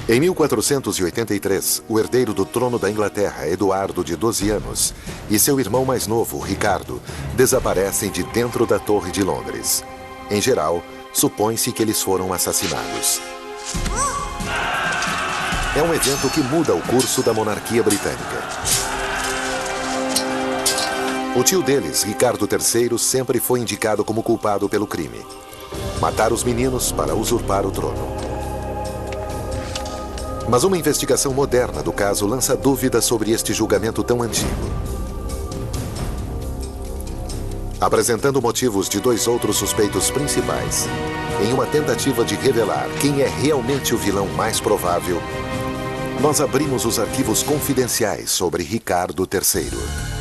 Em 1483, o herdeiro do trono da Inglaterra, Eduardo, de 12 anos, e seu irmão mais novo, Ricardo, desaparecem de dentro da Torre de Londres. Em geral, supõe-se que eles foram assassinados. É um evento que muda o curso da monarquia britânica. O tio deles, Ricardo III, sempre foi indicado como culpado pelo crime: matar os meninos para usurpar o trono. Mas uma investigação moderna do caso lança dúvidas sobre este julgamento tão antigo. Apresentando motivos de dois outros suspeitos principais, em uma tentativa de revelar quem é realmente o vilão mais provável, nós abrimos os arquivos confidenciais sobre Ricardo III.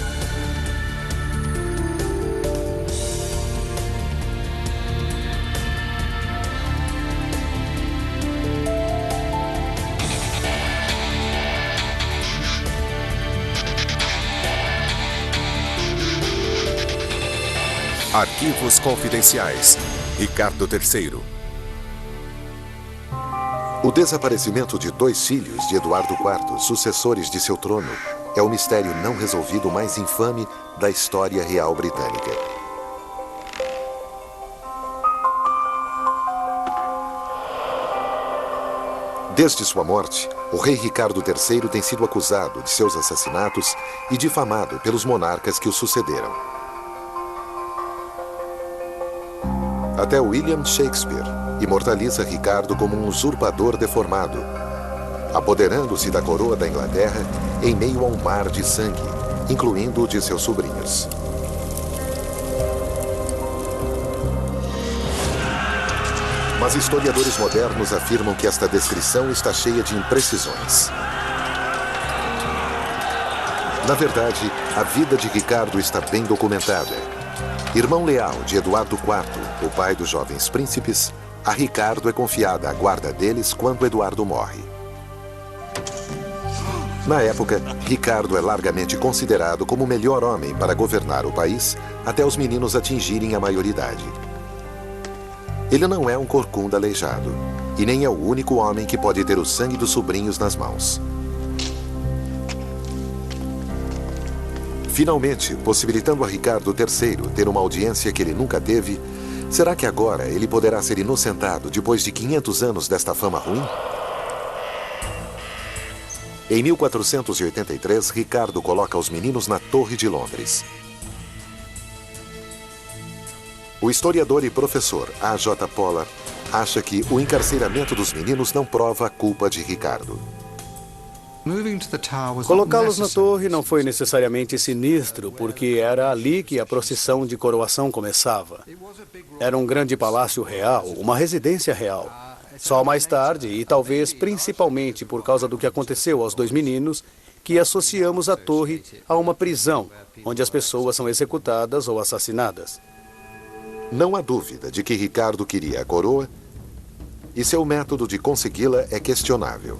Arquivos Confidenciais. Ricardo III. O desaparecimento de dois filhos de Eduardo IV, sucessores de seu trono, é o mistério não resolvido mais infame da história real britânica. Desde sua morte, o rei Ricardo III tem sido acusado de seus assassinatos e difamado pelos monarcas que o sucederam. Até William Shakespeare imortaliza Ricardo como um usurpador deformado, apoderando-se da coroa da Inglaterra em meio a um mar de sangue, incluindo o de seus sobrinhos. Mas historiadores modernos afirmam que esta descrição está cheia de imprecisões. Na verdade, a vida de Ricardo está bem documentada. Irmão leal de Eduardo IV, o pai dos jovens príncipes, a Ricardo é confiada a guarda deles quando Eduardo morre. Na época, Ricardo é largamente considerado como o melhor homem para governar o país até os meninos atingirem a maioridade. Ele não é um corcunda aleijado, e nem é o único homem que pode ter o sangue dos sobrinhos nas mãos. Finalmente, possibilitando a Ricardo III ter uma audiência que ele nunca teve, será que agora ele poderá ser inocentado depois de 500 anos desta fama ruim? Em 1483, Ricardo coloca os meninos na Torre de Londres. O historiador e professor A.J. Pollard acha que o encarceramento dos meninos não prova a culpa de Ricardo. Colocá-los na torre não foi necessariamente sinistro, porque era ali que a procissão de coroação começava. Era um grande palácio real, uma residência real. Só mais tarde, e talvez principalmente por causa do que aconteceu aos dois meninos, que associamos a torre a uma prisão, onde as pessoas são executadas ou assassinadas. Não há dúvida de que Ricardo queria a coroa, e seu método de consegui-la é questionável.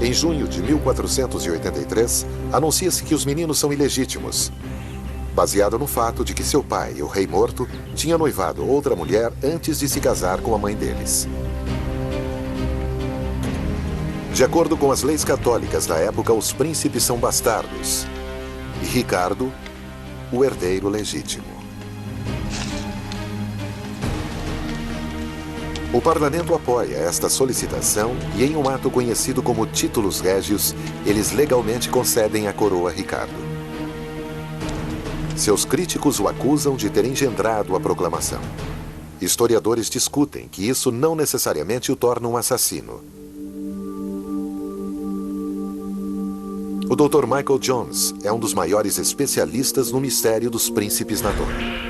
Em junho de 1483, anuncia-se que os meninos são ilegítimos, baseado no fato de que seu pai, o rei morto, tinha noivado outra mulher antes de se casar com a mãe deles. De acordo com as leis católicas da época, os príncipes são bastardos, e Ricardo, o herdeiro legítimo. O parlamento apoia esta solicitação e, em um ato conhecido como Títulos Régios, eles legalmente concedem a coroa a Ricardo. Seus críticos o acusam de ter engendrado a proclamação. Historiadores discutem que isso não necessariamente o torna um assassino. O Dr. Michael Jones é um dos maiores especialistas no mistério dos príncipes na torre.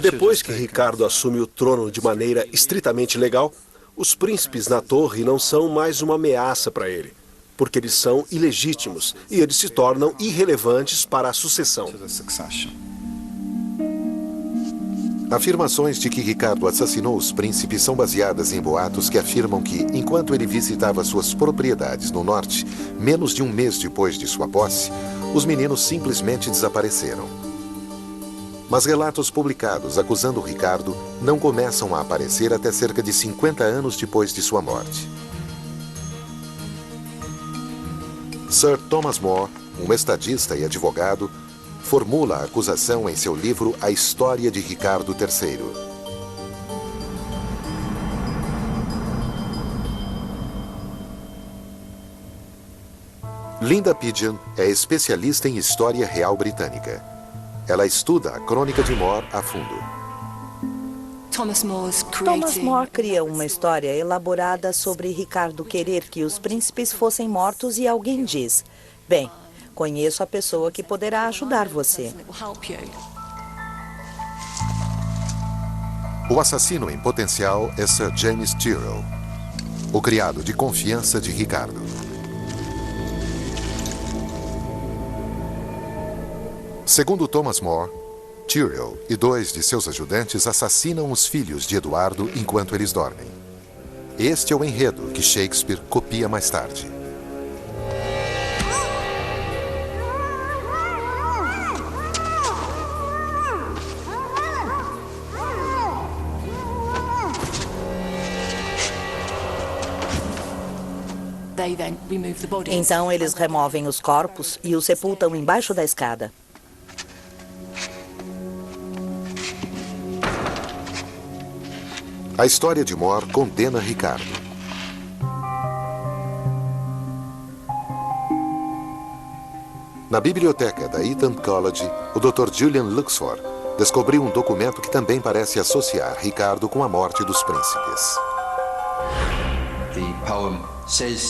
Depois que Ricardo assume o trono de maneira estritamente legal, os príncipes na torre não são mais uma ameaça para ele, porque eles são ilegítimos e eles se tornam irrelevantes para a sucessão. Afirmações de que Ricardo assassinou os príncipes são baseadas em boatos que afirmam que, enquanto ele visitava suas propriedades no norte, menos de um mês depois de sua posse, os meninos simplesmente desapareceram. Mas relatos publicados acusando Ricardo não começam a aparecer até cerca de 50 anos depois de sua morte. Sir Thomas More, um estadista e advogado, formula a acusação em seu livro A História de Ricardo III. Linda Pigeon é especialista em história real britânica. Ela estuda a crônica de More a fundo. Thomas More cria uma história elaborada sobre Ricardo querer que os príncipes fossem mortos e alguém diz: bem, conheço a pessoa que poderá ajudar você. O assassino em potencial é Sir James Tyrrell, o criado de confiança de Ricardo. Segundo Thomas More, Tyrrell e 2 de seus ajudantes assassinam os filhos de Eduardo enquanto eles dormem. Este é o enredo que Shakespeare copia mais tarde. Então eles removem os corpos e os sepultam embaixo da escada. A história de More condena Ricardo. Na biblioteca da Eton College, o Dr. Julian Luxford descobriu um documento que também parece associar Ricardo com a morte dos príncipes.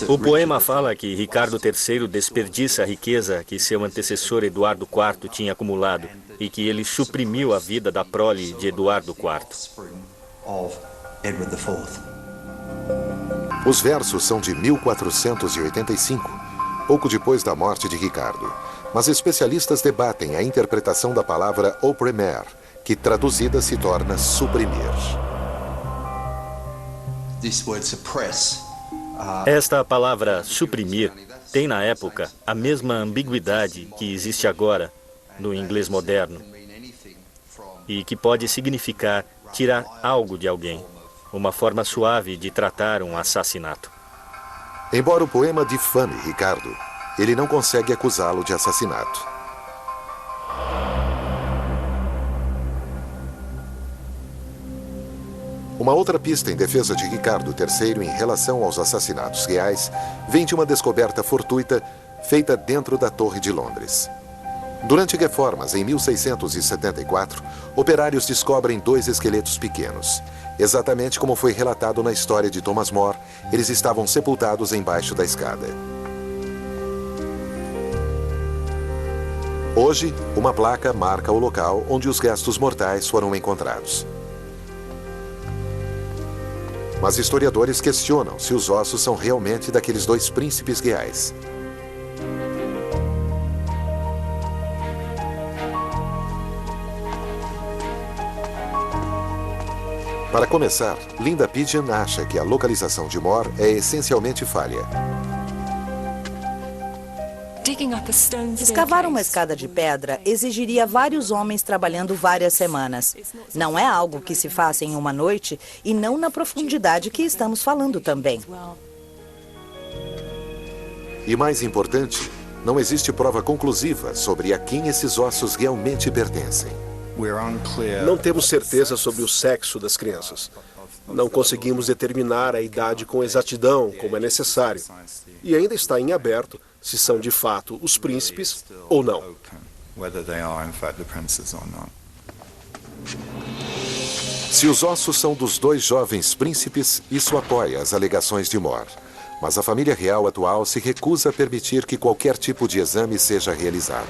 O poema fala que Ricardo III desperdiça a riqueza que seu antecessor Eduardo IV tinha acumulado e que ele suprimiu a vida da prole de Eduardo IV. Os versos são de 1485, pouco depois da morte de Ricardo, mas especialistas debatem a interpretação da palavra opprimer, que traduzida se torna suprimir. Esta palavra suprimir tem na época a mesma ambiguidade que existe agora no inglês moderno e que pode significar tirar algo de alguém, uma forma suave de tratar um assassinato. Embora o poema difame Ricardo, ele não consegue acusá-lo de assassinato. Uma outra pista em defesa de Ricardo III em relação aos assassinatos reais vem de uma descoberta fortuita feita dentro da Torre de Londres. Durante reformas em 1674, operários descobrem 2 esqueletos pequenos. Exatamente como foi relatado na história de Thomas More, eles estavam sepultados embaixo da escada. Hoje, uma placa marca o local onde os restos mortais foram encontrados. Mas historiadores questionam se os ossos são realmente daqueles 2 príncipes reais. Para começar, Linda Pigeon acha que a localização de More é essencialmente falha. Escavar uma escada de pedra exigiria vários homens trabalhando várias semanas. Não é algo que se faça em uma noite e não na profundidade que estamos falando também. E mais importante, não existe prova conclusiva sobre a quem esses ossos realmente pertencem. Não temos certeza sobre o sexo das crianças. Não conseguimos determinar a idade com exatidão, como é necessário. E ainda está em aberto se são de fato os príncipes ou não. Se os ossos são dos 2 jovens príncipes, isso apoia as alegações de More. Mas a família real atual se recusa a permitir que qualquer tipo de exame seja realizado.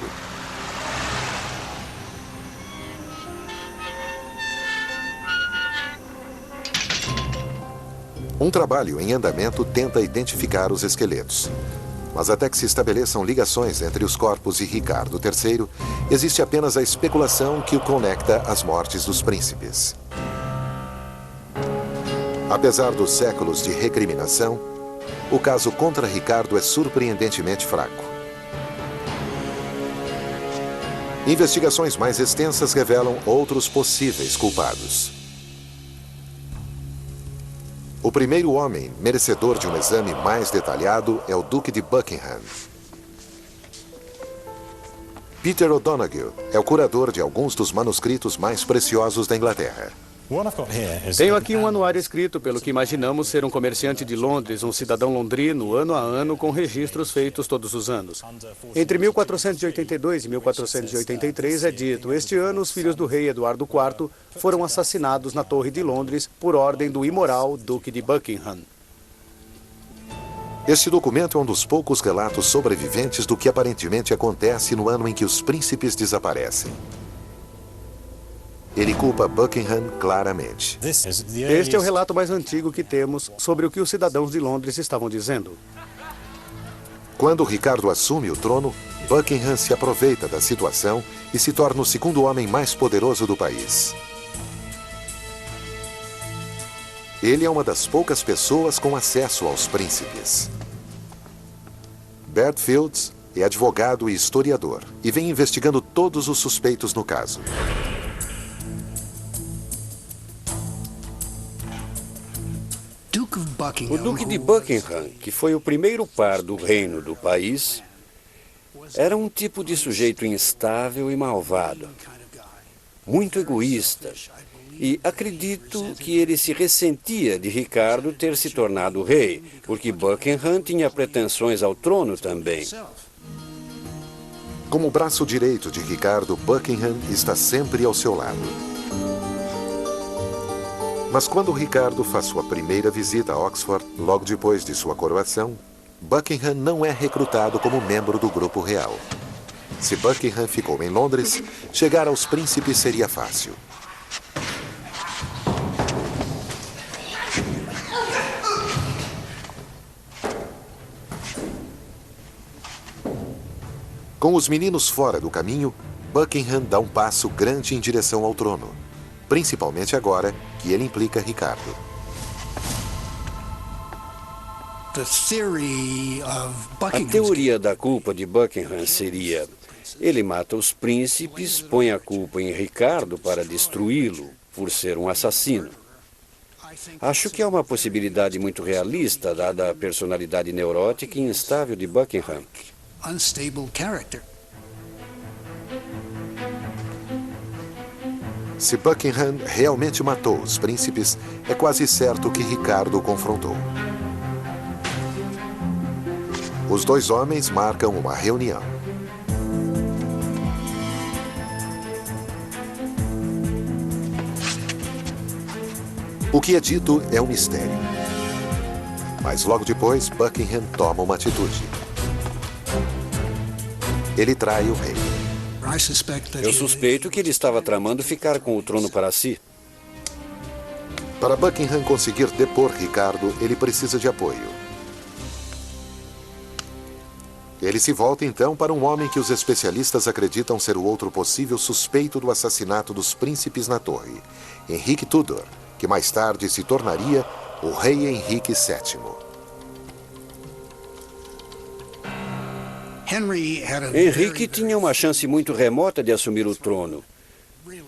Um trabalho em andamento tenta identificar os esqueletos. Mas até que se estabeleçam ligações entre os corpos e Ricardo III, existe apenas a especulação que o conecta às mortes dos príncipes. Apesar dos séculos de recriminação, o caso contra Ricardo é surpreendentemente fraco. Investigações mais extensas revelam outros possíveis culpados. O primeiro homem merecedor de um exame mais detalhado é o Duque de Buckingham. Peter O'Donoghue é o curador de alguns dos manuscritos mais preciosos da Inglaterra. Tenho aqui um anuário escrito pelo que imaginamos ser um comerciante de Londres, um cidadão londrino, ano a ano, com registros feitos todos os anos. Entre 1482 e 1483 é dito: este ano os filhos do rei Eduardo IV foram assassinados na Torre de Londres por ordem do imoral Duque de Buckingham. Este documento é um dos poucos relatos sobreviventes do que aparentemente acontece no ano em que os príncipes desaparecem. Ele culpa Buckingham claramente. Este é o relato mais antigo que temos sobre o que os cidadãos de Londres estavam dizendo. Quando Ricardo assume o trono, Buckingham se aproveita da situação e se torna o segundo homem mais poderoso do país. Ele é uma das poucas pessoas com acesso aos príncipes. Bert Fields é advogado e historiador e vem investigando todos os suspeitos no caso. O Duque de Buckingham, que foi o primeiro par do reino do país, era um tipo de sujeito instável e malvado, muito egoísta, e acredito que ele se ressentia de Ricardo ter se tornado rei, porque Buckingham tinha pretensões ao trono também. Como braço direito de Ricardo, Buckingham está sempre ao seu lado. Mas quando Ricardo faz sua primeira visita a Oxford, logo depois de sua coroação, Buckingham não é recrutado como membro do grupo real. Se Buckingham ficou em Londres, chegar aos príncipes seria fácil. Com os meninos fora do caminho, Buckingham dá um passo grande em direção ao trono, principalmente agora que ele implica Ricardo. A teoria da culpa de Buckingham seria: ele mata os príncipes, põe a culpa em Ricardo para destruí-lo, por ser um assassino. Acho que é uma possibilidade muito realista, dada a personalidade neurótica e instável de Buckingham. Se Buckingham realmente matou os príncipes, é quase certo que Ricardo o confrontou. Os dois homens marcam uma reunião. O que é dito é um mistério. Mas logo depois, Buckingham toma uma atitude. Ele trai o rei. Eu suspeito que ele estava tramando ficar com o trono para si. Para Buckingham conseguir depor Ricardo, ele precisa de apoio. Ele se volta então para um homem que os especialistas acreditam ser o outro possível suspeito do assassinato dos príncipes na torre, Henrique Tudor, que mais tarde se tornaria o rei Henrique VII. Henrique tinha uma chance muito remota de assumir o trono.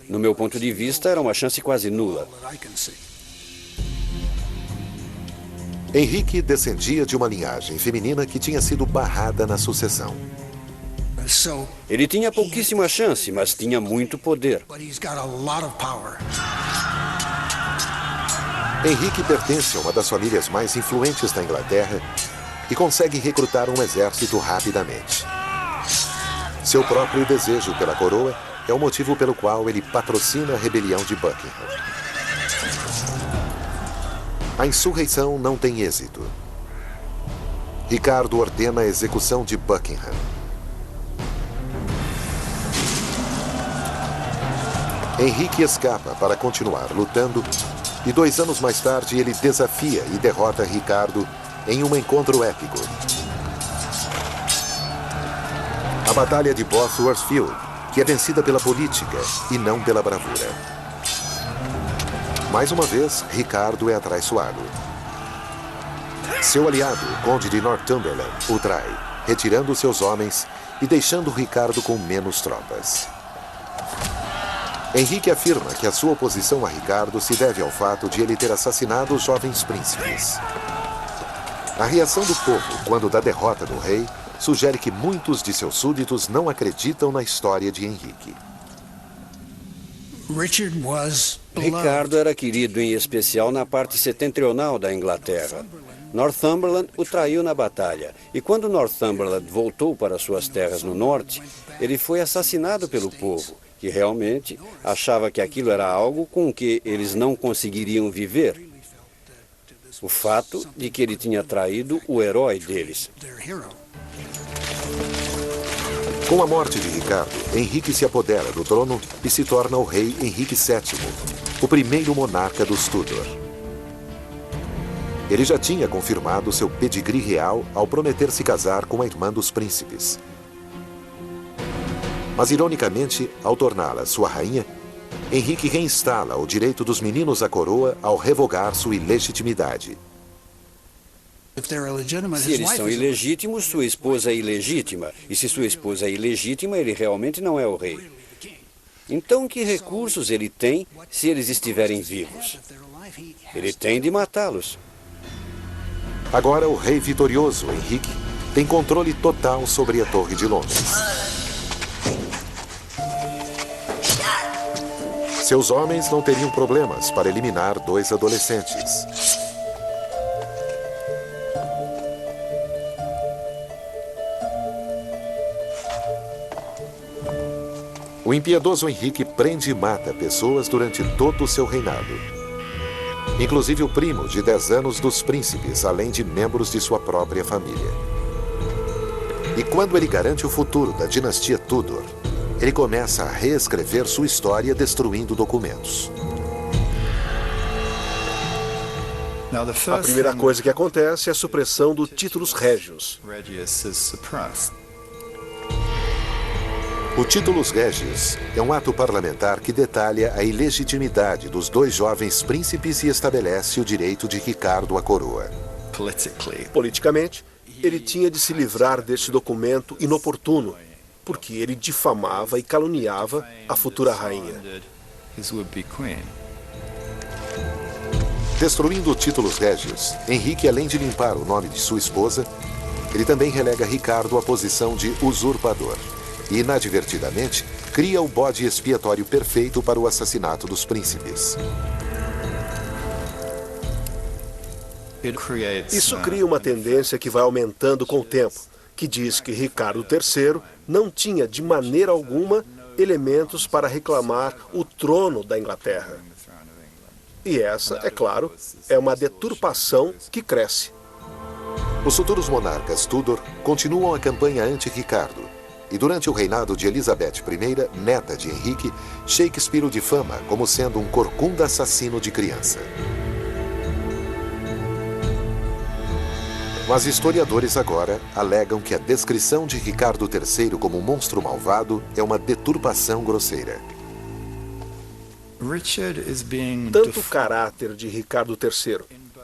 No meu ponto de vista, era uma chance quase nula. Henrique descendia de uma linhagem feminina que tinha sido barrada na sucessão. Ele tinha pouquíssima chance, mas tinha muito poder. Henrique pertence a uma das famílias mais influentes da Inglaterra e consegue recrutar um exército rapidamente. Seu próprio desejo pela coroa é o motivo pelo qual ele patrocina a rebelião de Buckingham. A insurreição não tem êxito. Ricardo ordena a execução de Buckingham. Henrique escapa para continuar lutando e 2 anos mais tarde ele desafia e derrota Ricardo em um encontro épico. A Batalha de Bosworth Field, que é vencida pela política e não pela bravura. Mais uma vez, Ricardo é atraiçoado. Seu aliado, o Conde de Northumberland, o trai, retirando seus homens e deixando Ricardo com menos tropas. Henrique afirma que a sua oposição a Ricardo se deve ao fato de ele ter assassinado os jovens príncipes. A reação do povo quando da derrota do rei sugere que muitos de seus súditos não acreditam na história de Henrique. Ricardo era querido em especial na parte setentrional da Inglaterra. Northumberland o traiu na batalha, e quando Northumberland voltou para suas terras no norte, ele foi assassinado pelo povo, que realmente achava que aquilo era algo com o que eles não conseguiriam viver. O fato de que ele tinha traído o herói deles. Com a morte de Ricardo, Henrique se apodera do trono e se torna o rei Henrique VII, o primeiro monarca dos Tudor. Ele já tinha confirmado seu pedigree real ao prometer se casar com a irmã dos príncipes. Mas, ironicamente, ao torná-la sua rainha, Henrique reinstala o direito dos meninos à coroa ao revogar sua ilegitimidade. Se eles são ilegítimos, sua esposa é ilegítima. E se sua esposa é ilegítima, ele realmente não é o rei. Então, que recursos ele tem se eles estiverem vivos? Ele tem de matá-los. Agora, o rei vitorioso, Henrique, tem controle total sobre a Torre de Londres. Seus homens não teriam problemas para eliminar 2 adolescentes. O impiedoso Henrique prende e mata pessoas durante todo o seu reinado. Inclusive o primo de 10 anos dos príncipes, além de membros de sua própria família. E quando ele garante o futuro da dinastia Tudor, ele começa a reescrever sua história destruindo documentos. A primeira coisa que acontece é a supressão do títulos régios. O Títulos Régios é um ato parlamentar que detalha a ilegitimidade dos 2 jovens príncipes e estabelece o direito de Ricardo à coroa. Politicamente, ele tinha de se livrar deste documento inoportuno, porque ele difamava e caluniava a futura rainha. Destruindo Títulos Régios, Henrique, além de limpar o nome de sua esposa, ele também relega Ricardo à posição de usurpador. E, inadvertidamente, cria o bode expiatório perfeito para o assassinato dos príncipes. Isso cria uma tendência que vai aumentando com o tempo, que diz que Ricardo III não tinha de maneira alguma elementos para reclamar o trono da Inglaterra. E essa, é claro, é uma deturpação que cresce. Os futuros monarcas Tudor continuam a campanha anti-Ricardo. E durante o reinado de Elizabeth I, neta de Henrique, Shakespeare o difama como sendo um corcunda assassino de criança. Mas historiadores agora alegam que a descrição de Ricardo III como um monstro malvado é uma deturpação grosseira. Tanto o caráter de Ricardo III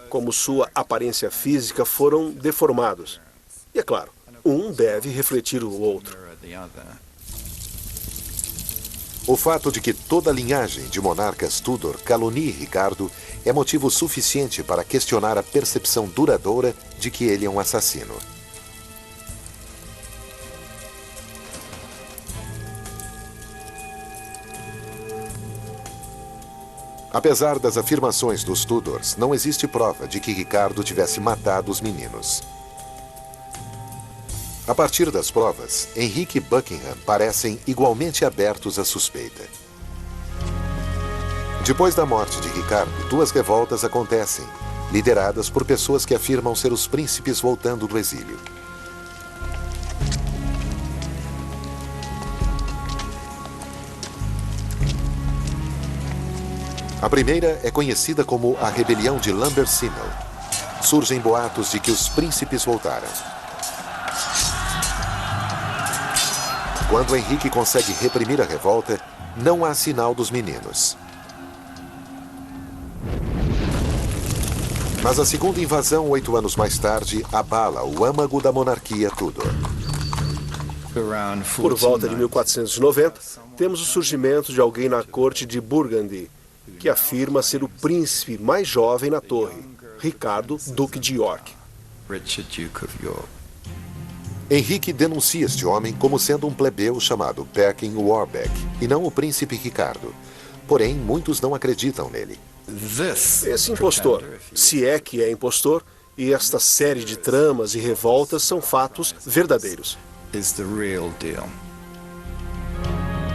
como sua aparência física foram deformados. E é claro, um deve refletir o outro. O fato de que toda a linhagem de monarcas Tudor calunie Ricardo é motivo suficiente para questionar a percepção duradoura de que ele é um assassino. Apesar das afirmações dos Tudors, não existe prova de que Ricardo tivesse matado os meninos. A partir das provas, Henrique e Buckingham parecem igualmente abertos à suspeita. Depois da morte de Ricardo, 2 revoltas acontecem, lideradas por pessoas que afirmam ser os príncipes voltando do exílio. A primeira é conhecida como a Rebelião de Lambersimel. Surgem boatos de que os príncipes voltaram. Quando Henrique consegue reprimir a revolta, não há sinal dos meninos. Mas a segunda invasão, 8 anos mais tarde, abala o âmago da monarquia Tudor. Por volta de 1490, temos o surgimento de alguém na corte de Burgundy, que afirma ser o príncipe mais jovem na torre, Ricardo, Duque de York. Henrique denuncia este homem como sendo um plebeu chamado Perkin Warbeck, e não o príncipe Ricardo. Porém, muitos não acreditam nele. Esse impostor, se é que é impostor, e esta série de tramas e revoltas são fatos verdadeiros.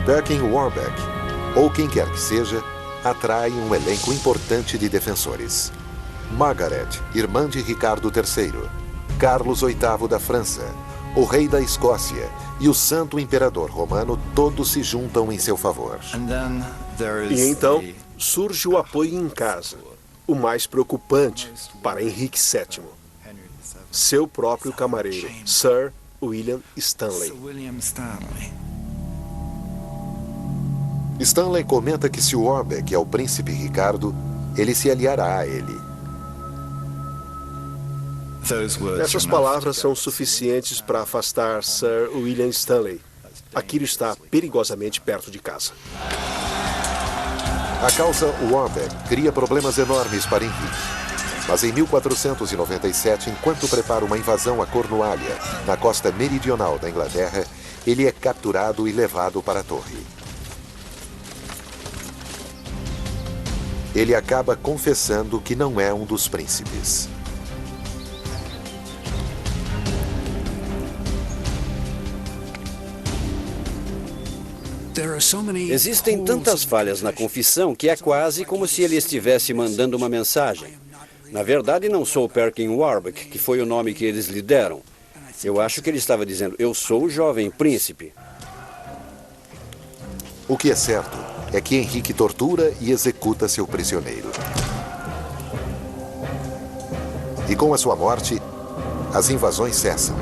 Perkin Warbeck, ou quem quer que seja, atrai um elenco importante de defensores. Margaret, irmã de Ricardo III, Carlos VIII da França, o rei da Escócia e o santo imperador romano todos se juntam em seu favor. E então surge o apoio em casa, o mais preocupante para Henrique VII. Seu próprio camareiro, Sir William Stanley. Stanley comenta que se Warbeck é o príncipe Ricardo, ele se aliará a ele. Essas palavras são suficientes para afastar Sir William Stanley. Aquilo está perigosamente perto de casa. A causa Warbeck cria problemas enormes para Henrique. Mas em 1497, enquanto prepara uma invasão a Cornualha, na costa meridional da Inglaterra, ele é capturado e levado para a torre. Ele acaba confessando que não é um dos príncipes. Existem tantas falhas na confissão que é quase como se ele estivesse mandando uma mensagem. Na verdade, não sou Perkin Warbeck, que foi o nome que eles lhe deram. Eu acho que ele estava dizendo, eu sou o jovem príncipe. O que é certo é que Henrique tortura e executa seu prisioneiro. E com a sua morte, as invasões cessam.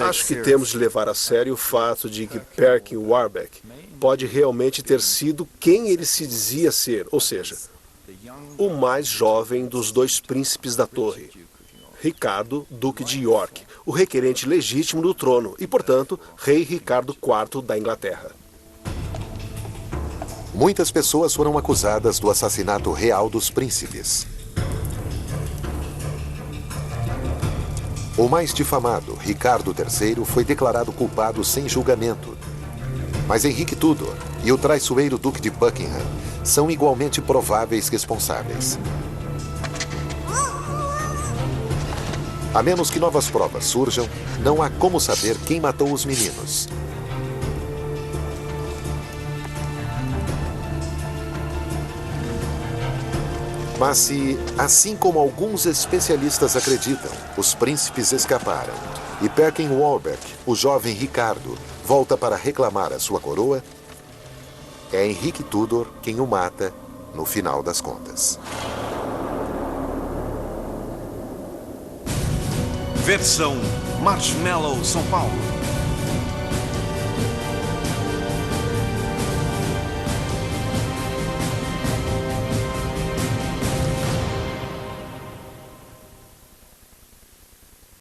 Acho que temos de levar a sério o fato de que Perkin Warbeck pode realmente ter sido quem ele se dizia ser, ou seja, o mais jovem dos dois príncipes da torre, Ricardo, Duque de York, o requerente legítimo do trono e, portanto, rei Ricardo IV da Inglaterra. Muitas pessoas foram acusadas do assassinato real dos príncipes. O mais difamado, Ricardo III, foi declarado culpado sem julgamento. Mas Henrique Tudor e o traiçoeiro Duque de Buckingham são igualmente prováveis responsáveis. A menos que novas provas surjam, não há como saber quem matou os meninos. Mas se, assim como alguns especialistas acreditam, os príncipes escaparam e Perkin Warbeck, o jovem Ricardo, volta para reclamar a sua coroa, é Henrique Tudor quem o mata no final das contas. Versão Marshmallow São Paulo.